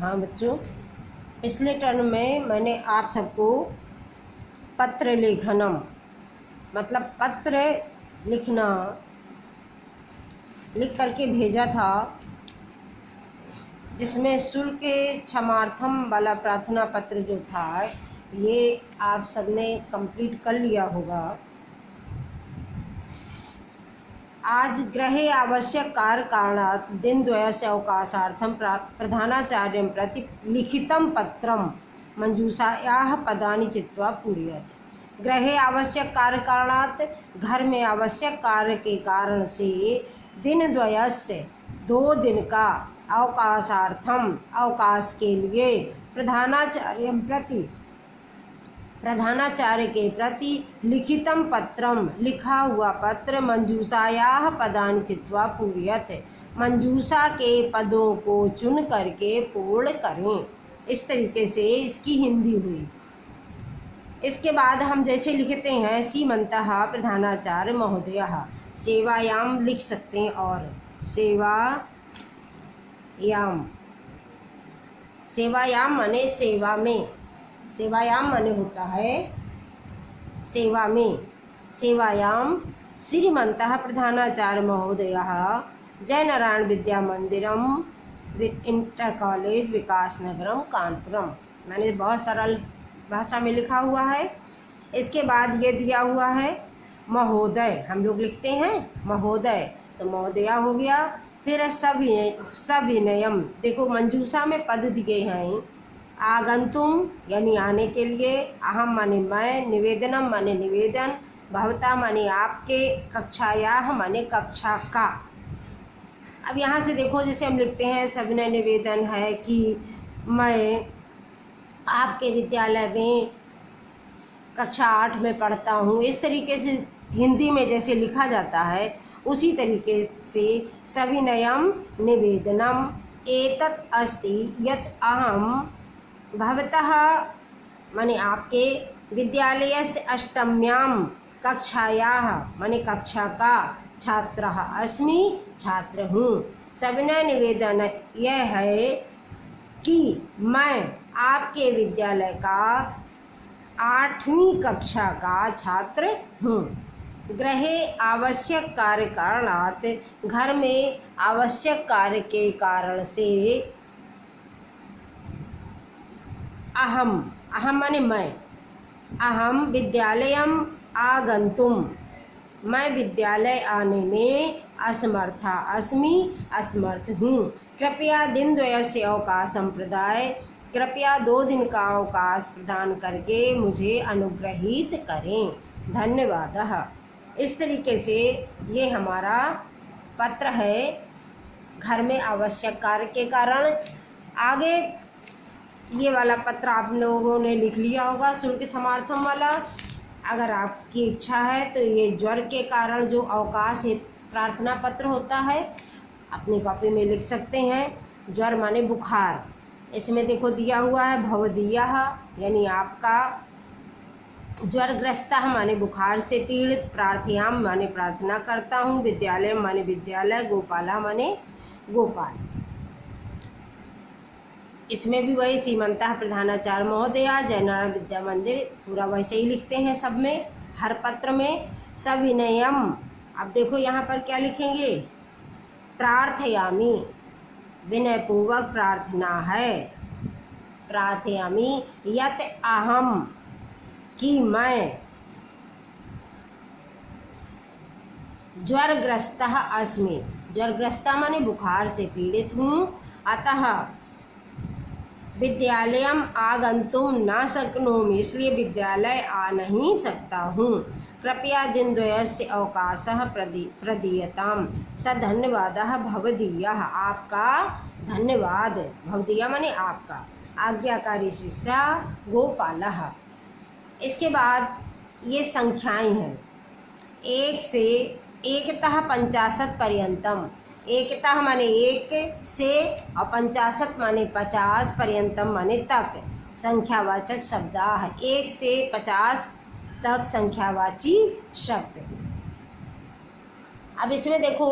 हाँ बच्चों, पिछले टर्म में मैंने आप सबको पत्र लेखनम मतलब पत्र लिखना लिख करके भेजा था, जिसमें शुल्क क्षमार्थम वाला प्रार्थना पत्र जो था ये आप सबने कंप्लीट कर लिया होगा। आज गृहे आवश्यक कार्य कारणात् दिनद्वयस्य अवकाशार्थं प्रधानाचार्यं प्रति लिखितं पत्रं मंजूषायाः पदानि चित्वा पूरयत्। गृहे आवश्यक कार्य कारणात् घर में आवश्यक कार्य के कारण से दिनद्वयस्य 2 दिन का अवकाशार्थम अवकाश के लिए प्रधानाचार्य के प्रति लिखितम पत्रम लिखा हुआ पत्र मंजूषायाः पदानि चित्वा पूरयत्, मंजूषा के पदों को चुन करके पूर्ण करें। इस तरीके से इसकी हिंदी हुई। इसके बाद हम जैसे लिखते हैं श्रीमन्तः प्रधानाचार्य महोदयः, सेवायाम लिख सकते हैं और सेवायाम माने सेवा में, सेवायाम माने होता है सेवा में। सेवायाम श्रीमन्तः प्रधानाचार्य महोदयः जय नारायण विद्या मंदिरम इंटर कॉलेज विकास नगरम कानपुरम, मैंने बहुत सरल भाषा में लिखा हुआ है। इसके बाद ये दिया हुआ है महोदय, हम लोग लिखते हैं महोदय, तो महोदया हो गया। फिर सविनयम, देखो मंजूषा में पद दिए हैं। आगंतुम यानी आने के लिए, अहम माने मैं, निवेदनम माने निवेदन, भवता माने आपके, कक्षायाः माने कक्षा का। अब यहाँ से देखो जैसे हम लिखते हैं सविनय निवेदन है कि मैं आपके विद्यालय में कक्षा 8 में पढ़ता हूँ। इस तरीके से हिंदी में जैसे लिखा जाता है उसी तरीके से सविनयम निवेदनम एतत् अस्ति यत् अहम भवतः माने आपके विद्यालयस्य अष्टम्यां कक्षायाः माने कक्षा का छात्रः अस्मि, छात्र हूँ। सविनय निवेदन यह है कि मैं आपके विद्यालय का 8वीं कक्षा का छात्र हूँ। गृहे आवश्यक कार्य कारणात्, घर में आवश्यक कार्य के कारण से, अहम माने मैं, अहम विद्यालयम आगंतुम, मैं विद्यालय आने में असमर्था अस्मि, असमर्थ हूँ। कृपया दिनद्वयस्य अवकाशं प्रदाय, कृपया 2 दिन का अवकाश प्रदान करके मुझे अनुग्रहित करें, धन्यवादः। इस तरीके से ये हमारा पत्र है घर में आवश्यक कार्य के कारण। आगे ये वाला पत्र आप लोगों ने लिख लिया होगा शुल्क क्षमार्थम वाला। अगर आपकी इच्छा है तो ये ज्वर के कारण जो अवकाश प्रार्थना पत्र होता है अपनी कॉपी में लिख सकते हैं। ज्वर माने बुखार, इसमें देखो दिया हुआ है भवदीयः यानी आपका, ज्वरग्रस्तः माने बुखार से पीड़ित, प्रार्थयाम माने प्रार्थना करता हूँ, विद्यालय माने विद्यालय, गोपाला माने गोपाल। इसमें भी वही श्रीमन्तः प्रधानाचार्य महोदया जय नारायण विद्या मंदिर, पूरा वैसे ही लिखते हैं सब में, हर पत्र में। सविनयम, अब देखो यहाँ पर क्या लिखेंगे, प्रार्थयामी, विनयपूर्वक प्रार्थना है। प्रार्थयामी यत् अहम, कि मैं ज्वरग्रस्तः अस्मि, ज्वरग्रस्ता माने बुखार से पीड़ित हूँ। अतः विद्यालयम आगंतुम न शक्नोमि, इसलिए विद्यालय आ नहीं सकता हूँ। कृपया दिनद्वयस्य अवकाशः प्रदीयताम, स धन्यवादः भवदीयः, आपका धन्यवाद, भवदीया माने आपका, आज्ञाकारी शिष्य गोपालः। इसके बाद ये संख्याएं हैं 1 से एकतः 50 पर्यंतम। एकतः माने 1 से और 50 माने 50 पर्यंतम माने तक संख्यावाचक शब्द है। 1 से 50 तक संख्यावाची शब्द। अब इसमें देखो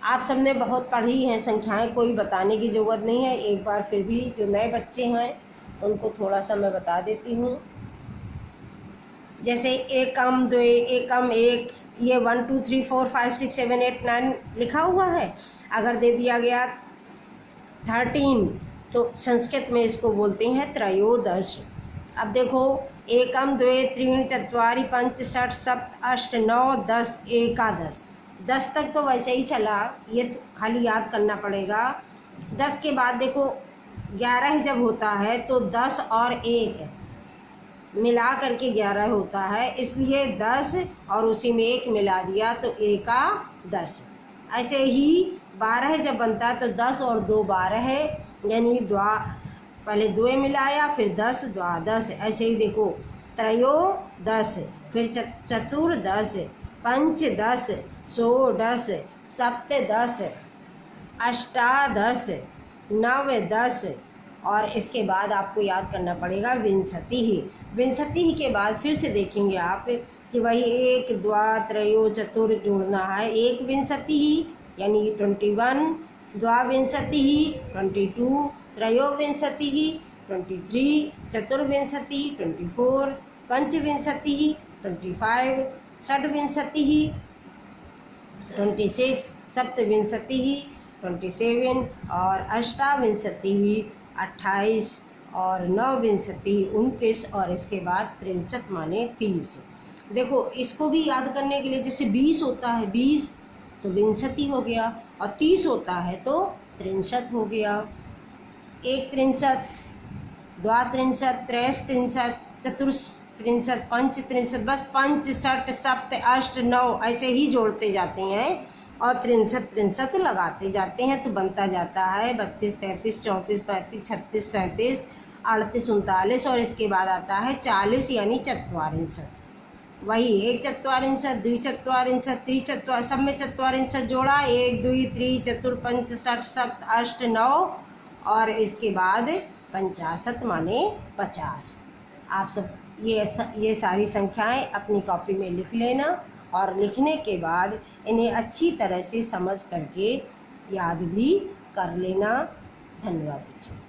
आप सबने बहुत पढ़ी हैं संख्याएं, कोई बताने की ज़रूरत नहीं है। एक बार फिर भी जो नए बच्चे हैं उनको थोड़ा सा मैं बता देती हूँ। जैसे एकम द्वे, एकम एक, ये 1 2 3 4 5 6 7 8 9 लिखा हुआ है। अगर दे दिया गया 13 तो संस्कृत में इसको बोलते हैं त्रयोदश। अब देखो एकम द्वे त्रीणि चत्वारि पंच षट् सप्त अष्ट नौ 10 एकादश। 10 तक तो वैसे ही चला, ये तो खाली याद करना पड़ेगा। 10 के बाद देखो 11 जब होता है तो 10 और 1 मिला करके 11 होता है, इसलिए 10 और उसी में 1 मिला दिया तो एकादश। ऐसे ही 12 जब बनता है तो 10 और 2 12 है, यानी पहले 2 मिलाया फिर 10 द्वादश। ऐसे ही देखो त्रयोदश, फिर चतुर्दश, पंचदश, षोडश, सप्तदश, अष्टादश, नवदश और इसके बाद आपको याद करना पड़ेगा विंशति के बाद फिर से देखेंगे आप कि वही 1 2 3 चतुर जोड़ना है, एक विंशति यानी 21, द्वाविंशति 22, त्रयोविंशति 23, चतुर्विंशति 24, पंचविंशति 25, षड्विंशति 26, सप्तविंशति 27 और अष्टाविंशति 28 और नवविंशति 29 और इसके बाद 63 माने 30। देखो इसको भी याद करने के लिए, जैसे 20 होता है 20 तो विंशति हो गया, और 30 होता है तो 63 हो गया। 1 63, 2 63, 3 63, 4 63, 5 63, बस 5 6 7 8 9 ऐसे ही जोड़ते जाते हैं और 63 लगाते जाते हैं तो बनता जाता है 32 33 34 35 36 37 38 39 और इसके बाद आता है 40 यानी चत्वारिंशत। वही 1 चत्वारिंशत, 2 चत्वारिंशत, 3 चत्वार, सब में चत्वारिंशत जोड़ा, 1 2 3 चतुर पंच 6 7 8 9 और इसके बाद 50 माने 50। आप सब ये सारी संख्याएं अपनी कॉपी में लिख लेना और लिखने के बाद इन्हें अच्छी तरह से समझ करके याद भी कर लेना। धन्यवाद बच्चों।